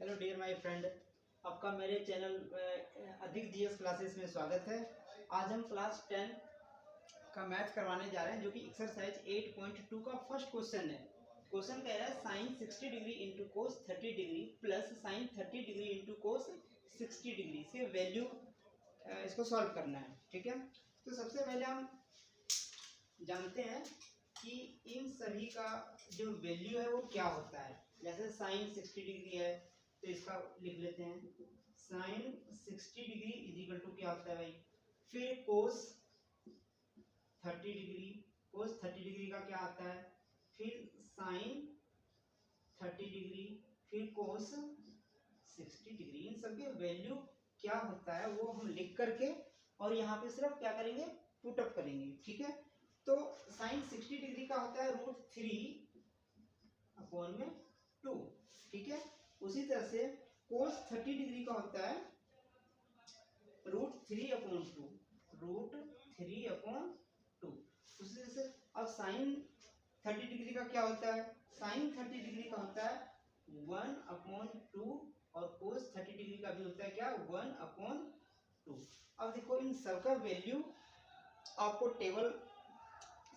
Hello dear my friend, आपका मेरे channel अधिक जीएस क्लासेस में स्वागत है। आज हम क्लास 10 का मैथ करवाने जा रहे हैं, जो कि एक्सरसाइज 8.2 का फर्स्ट क्वेश्चन है। क्वेश्चन कह रहा है sine 60 degree into cos 30 degree plus sine 30 degree into cos 60 degree से वैल्यू इसको सॉल्व करना है। ठीक है, तो सबसे पहले हम जानते हैं कि इन सभी का जो वैल्यू है वो क्या होता है। जैसे साइन 60 डिग्री है तो इसका लिख लेते हैं, sine 60 degree is equal to क्या होता है भाई, फिर कोस 30 डिग्री, कोस 30 डिग्री का क्या आता है, फिर साइन 30 डिग्री, फिर कोस 60 डिग्री। इन सबके वैल्यू क्या होता है वो हम लिख करके और यहाँ पे सिर्फ क्या करेंगे, पुट अप करेंगे। ठीक है, तो साइन 60 डिग्री का होता है √3/2। ठीक है, उसी तरह से कोस 30 डिग्री का होता है √3/2, √3/2। उसी तरह से अब साइन 30 डिग्री का क्या होता है, साइन 30 डिग्री का होता है 1/2 और कोस 30 डिग्री का भी होता है क्या, 1/2। अब देखो इन सबका वैल्यू आपको टेबल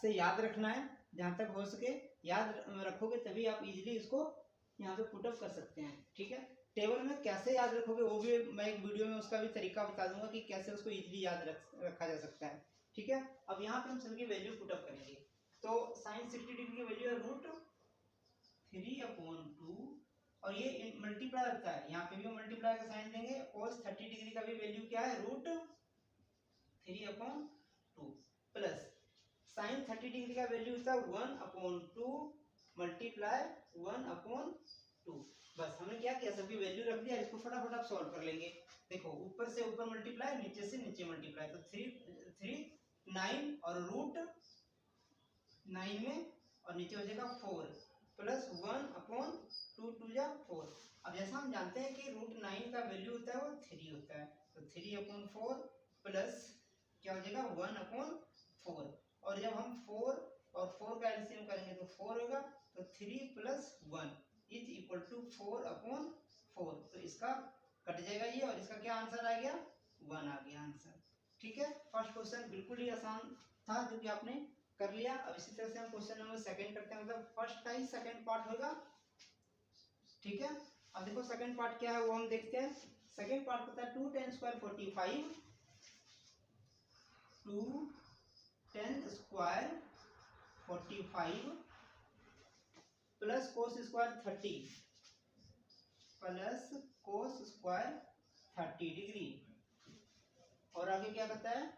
से याद रखना है, जहां तक हो सके याद रखोगे तभी आप इजीली इसको यहाँ पे पुटअप कर सकते हैं। ठीक है, टेबल में कैसे याद रखोगे वो भी मैं एक वीडियो में उसका भी तरीका बता दूंगा कि कैसे उसको इजीली याद रखा जा सकता है। ठीक है, अब यहाँ पे हम सभी की वैल्यू पुटअप करेंगे। तो साइन 60 डिग्री की वैल्यू है √3/2 और ये मल्टीप्लाई होता है, यहाँ पे भी मल्टीप्लाई का साइन देंगे। कोस 30 डिग्री का भी वैल्यू क्या है, √3/2 प्लस साइन 30 डिग्री का वैल्यू होता है 1/2 मल्टीप्लाई 1/2। बस हमने क्या किया, सबकी वैल्यू रख दिया। इसको फटाफट आप सॉल्व कर लेंगे। देखो ऊपर से ऊपर मल्टीप्लाई, नीचे से नीचे मल्टीप्लाई, तो 9 और √9 में और नीचे हो जाएगा 4 प्लस 1/2 2 जा 4। अब जैसा हम जानते हैं कि √9 का वैल्यू होता है वो 3 होता है, तो 3/4 प्लस क्या हो जाएगा 1/4। और जब हम 4 और 4 का एलसीएम करेंगे तो 4 होगा, तो 3 + 1 इज इक्वल टू 4/4। तो इसका कट जाएगा ये और इसका क्या आंसर आ गया, 1 आ गया आंसर। ठीक है, फर्स्ट क्वेश्चन बिल्कुल ही आसान था जो कि आपने कर लिया। अब इसी तरह से हम क्वेश्चन नंबर सेकंड करते हैं, मतलब फर्स्ट का ही सेकंड पार्ट होगा। ठीक है, अब देखो सेकंड पार्ट क्या है वो हम देखते हैं। सेकंड पार्ट होता है 2 10 square 45, 2 10 square 45 plus cos square 30 plus cos square 30 degree. और आगे क्या कहता है,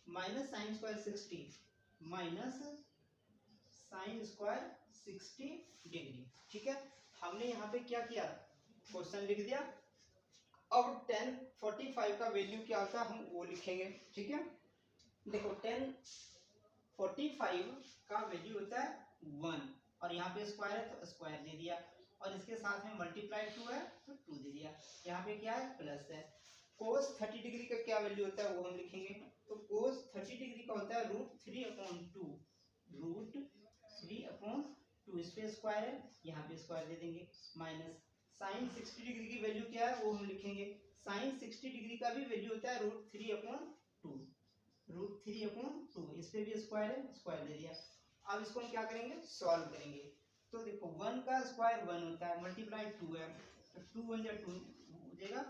minus sine square 60 minus sine square 60 degree. ठीक है, हमने यहाँ पे क्या किया, क्वेश्चन लिख दिया। अब 1045 का वैल्यू क्या होता है हम वो लिखेंगे। ठीक है, देखो 1045 का वैल्यू होता है 1 और यहाँ पे स्क्वायर है तो स्क्वायर दे दिया और इसके साथ में मल्टीप्लाई 2 है तो 2 दे दिया। यहाँ पे क्या है, प्लस है। कोस 30 डिग्री का क्या वैल्यू होता है वो हम लिखेंगे। तो कोस 30 डिग्री का होता है √3/2, √3/2। इस पे स्क्वायर है, यहाँ पे स्क्वायर दे देंगे, माइनस साइन 60 डिग्री की वैल्यू क्या है वो हम लिखेंगे। साइन 60 डिग्री का भी वैल्यू होता है √3/2, √3/2। इस पे भी स्क्वायर है, स्क्वायर दे दिया। अब इसको हम क्या करेंगे, सॉल्व करेंगे। तो देखो 1 का स्क्वायर 1 होता है, मल्टीप्लाई 2 है तो 2 1 जा 2 हो जाएगा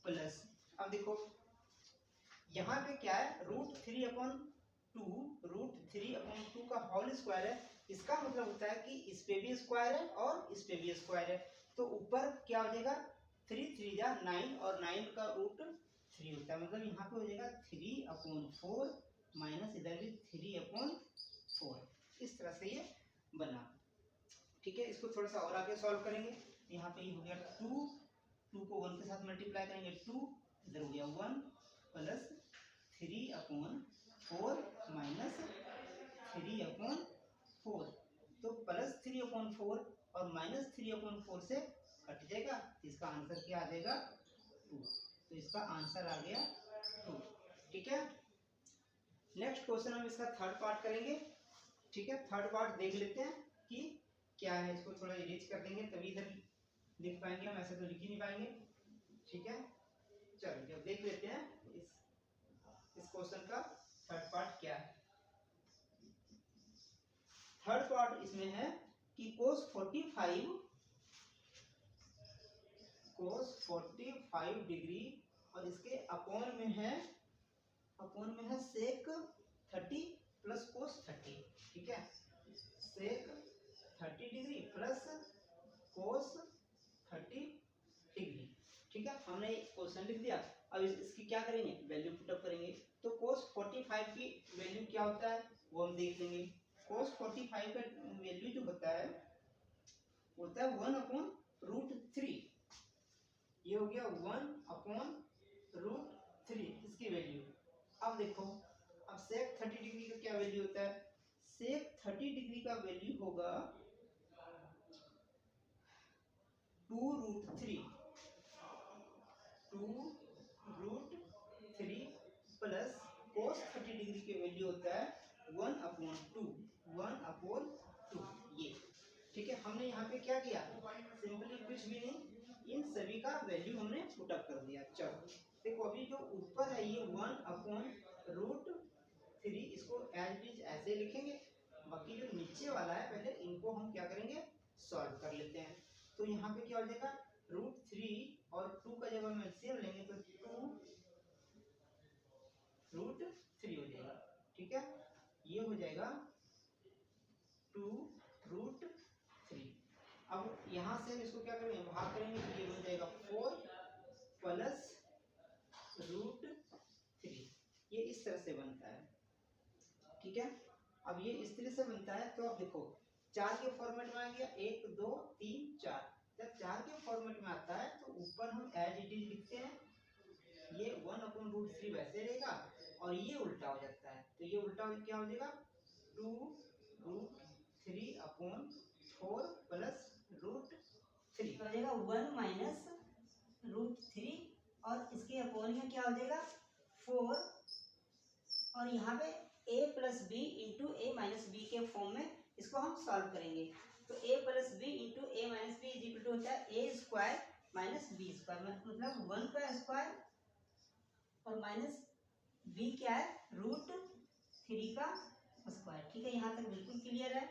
प्लस। अब देखो यहाँ पे क्या है, √3/2 का होल स्क्वायर है। इसका मतलब होता है कि इस पे भी स्क्वायर है और इस पे भी स्क्वायर है, तो ऊपर क्या हो जाएगा, 3 3 जा 9 और 9 का √3 होता है, मतलब यहाँ पे हो जाएगा 3/4 माइनस इधर भी 3/4। इस तरह से ये बना। ठीक है, इसको थोड़ा सा और आगे सॉल्व करेंगे। यहाँ पे ये हो गया 2 को 1 के साथ मल्टीप्लाई करेंगे 2, इधर हो गया 1 प्लस 3/4 माइनस 3/4। तो प्लस 3/4 और माइनस 3/4 से कट जाएगा, इसका आंसर क्या आ जाएगा, 2। तो इसका आंसर आ गया 2। ठीक है, नेक्स्ट क्वेश्चन हम इसका थर्ड पार्ट करेंगे। ठीक है, थर्ड पार्ट देख लेते हैं कि क्या है। इसको थोड़ा एडिट कर देंगे तभी इधर लिख पाएंगे हम, ऐसे तो लिख ही नहीं पाएंगे। ठीक है, चलो अब देख लेते हैं इस क्वेश्चन का थर्ड पार्ट क्या है। थर्ड पार्ट इसमें है कि cos 45 डिग्री और इसके अपॉन में है सेक 30 प्लस cos 30। ठीक है, सेक 30 डिग्री प्लस cos 30 डिग्री। ठीक है, हमने क्वेश्चन लिख दिया। अब इसकी क्या करेंगे, वैल्यू पुटअप करेंगे। तो cos 45 की वैल्यू क्या होता है वो हम देख लेंगे। cos 45 का वैल्यू जो होता है 1/√3। ये हो गया 1/√3 इसकी वैल्यू। अब देखो, अब सेक 30 डिग्री का क्या वैल्यू होता है, सेक 30 डिग्री का वैल्यू होगा 2√3 प्लस cos 30 डिग्री की वैल्यू होता है 1/2 ये। ठीक है, हमने यहाँ पे क्या किया, सिंपली कुछ भी नहीं, इन सभी का वैल्यू हमने पुटअप कर दिया। चलो देखो, अभी जो ऊपर है ये 1/√3, इसको एज इट इज ऐसे लिखेंगे। बाकी जो नीचे वाला है पहले इनको हम क्या करेंगे, सॉल्व कर लेते हैं। तो यहाँ पे क्या हो जाएगा, √3 और 2 का जब हम एलसीएम लेंगे तो 2√3 हो जाएगा। ठीक है, ये हो जाएगा 2√3। अब यहाँ से हम इसको क्या करेंगे, भाग करेंगे तो ये बन जाएगा 4 प्लस √3। ये इस तरह से बनता है। ठीक है, अब ये इस तरह से बनता है। तो अब देखो 4 के फॉर्मेट में आ गया, 1 2 3 4। जब 4 के फॉर्मेट में आता है तो ऊपर हम एज इट इज लिखते हैं, ये 1/√3 वैसे रहेगा और ये उल्टा हो जाता है। तो ये उल्टा क्या हो जाएगा, 2√3/4 प्लस √3 हो जाएगा 1 माइनस √3 और इसके अपॉन में क्या हो जाएगा 4 और यहाँ पे a plus B into A minus B के फॉर्म में इसको हम सॉल्व करेंगे। तो a plus B into A minus B is equal to होता है a square minus B square, मतलब 1 का स्क्वायर और माइनस b क्या है, √3 का स्क्वायर। ठीक है, यहाँ तक बिल्कुल क्लियर है।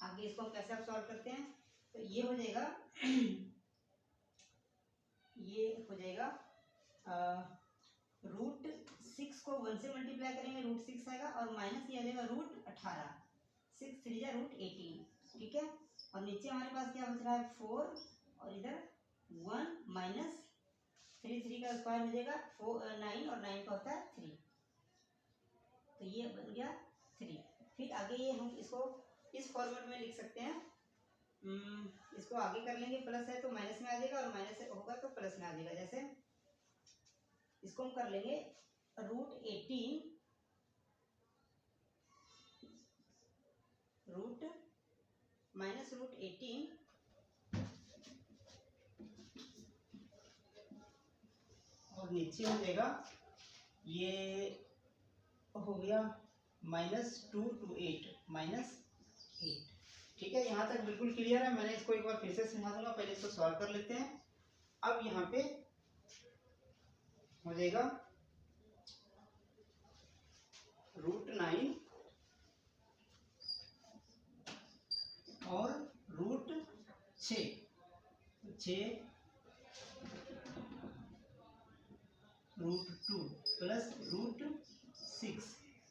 आगे इसको हम कैसे आप सॉल्व करते हैं, तो ये हो जाएगा √6 को 1 से मल्टीप्लाई करेंगे, √6 आएगा और माइनस ये आ जाएगा √18, 6 3 जा √18। ठीक है, और नीचे हमारे पास क्या बच रहा है 4 और इधर 1 माइनस 3 का स्क्वायर हो जाएगा 9 और 9 का होता है 3, तो ये बन गया 3। फिर आगे ये हम इसको इस फॉर्मेट में लिख सकते हैं। इसको आगे कर लेंगे, प्लस है तो माइनस में आ जाएगा और माइनस होगा तो प्लस में आ जाएगा। जैसे इसको हम कर लेंगे √18 माइनस √18 और नीचे हो जाएगा ये हो गया -2 to 8 -8। ठीक है, यहाँ तक बिल्कुल क्लियर है। मैंने इसको एक बार फिर से समझा दूंगा, पहले इसको सॉल्व कर लेते हैं। अब यहाँ पे हो जाएगा √9 और √6 √2 प्लस √6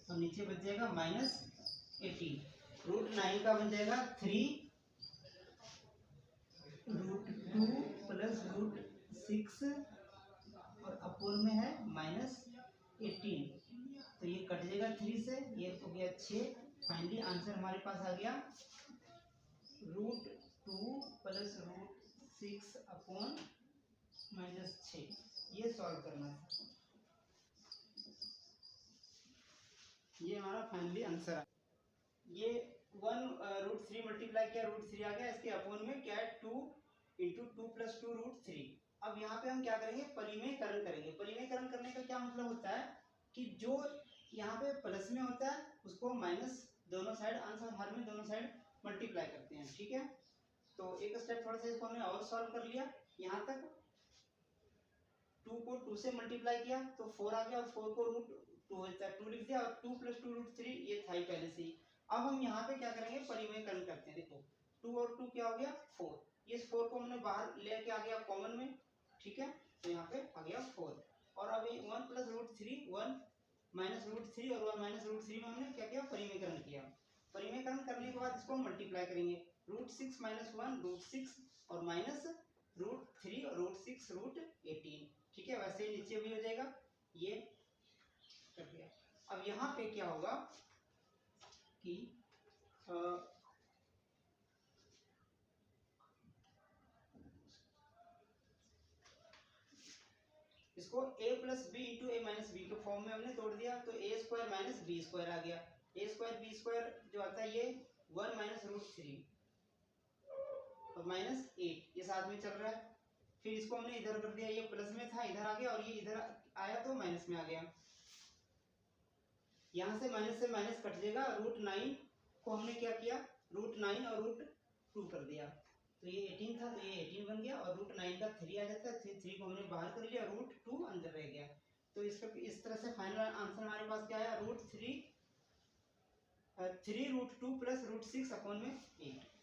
और नीचे बच जाएगा -18। √9 का बन जाएगा 3 √2 प्लस √6 और अपोन में है -18, तो ये कट जाएगा 3 से, ये हो गया 6। फाइनली आंसर हमारे पास आ गया √2 प्लस √6 अपॉन -6। ये सॉल्व करना है, ये हमारा फाइनली आंसर है। ये 1√3 मल्टीप्लाई किया, √3 आ गया, इसके अपॉन में क्या है 2 इंटू 2 प्लस 2 √3। अब यहाँ पे हम क्या करेंगे, परिमेयकरण करेंगे। परिमेयकरण करने का क्या मतलब होता है कि जो यहाँ पे प्लस में होता है उसको माइनस दोनों साइड, आंसर हर में दोनों साइड मल्टीप्लाई करते हैं। ठीक है, तो एक स्टेप थोड़ा सा इसको हमने और सॉल्व कर लिया। यहाँ तक 2 को 2 से मल्टीप्लाई किया तो 4 आ गया, और 4 को रूट 2 लिख दिया, और 2 + 2 √3 ये था ही पहले से ही। अब हम यहाँ पे क्या करेंगे, परिमेयकरण करते हैं। देखो 2 और 2 क्या हो गया 4, इस 4 को हमने बाहर लेके आ गया कॉमन में, ठीक है, तो यहाँ पे आ गया 4। और अब 1 + √3 1 -√3 और 1 -√3 में हमने क्या किया, परिमेयकरण किया। परिमेयकरण करने के बाद इसको हम मल्टीप्लाई करेंगे, √6 - 1 √6 और -√3 और √6 √18, ठीक है। वैसे ही नीचे भी हो जाएगा, ये कर दिया। अब यहाँ पे क्या होगा कि इसको a + b × a - b के फॉर्म में हमने तोड़ दिया, तो a² - b² आ गया। a² b² जो आता है ये 1 -√3 और -8 ये साथ में चल रहा है। फिर इसको हमने इधर कर दिया, ये प्लस में था इधर आ गया, और ये इधर आया तो माइनस में आ गया। यहाँ से माइनस कट जाएगा। √9 को हमने क्या किया, √9 और √2 कर दिया, तो ये 18 था, तो ये 18 बन गया, और √9 का 3 आ जाता है, 3 को हमने बाहर कर लिया, √2 अंदर रह गया। तो इसका इस तरह से फाइनल आंसर हमारे पास क्या आया, √3 √2 + √6 / 8।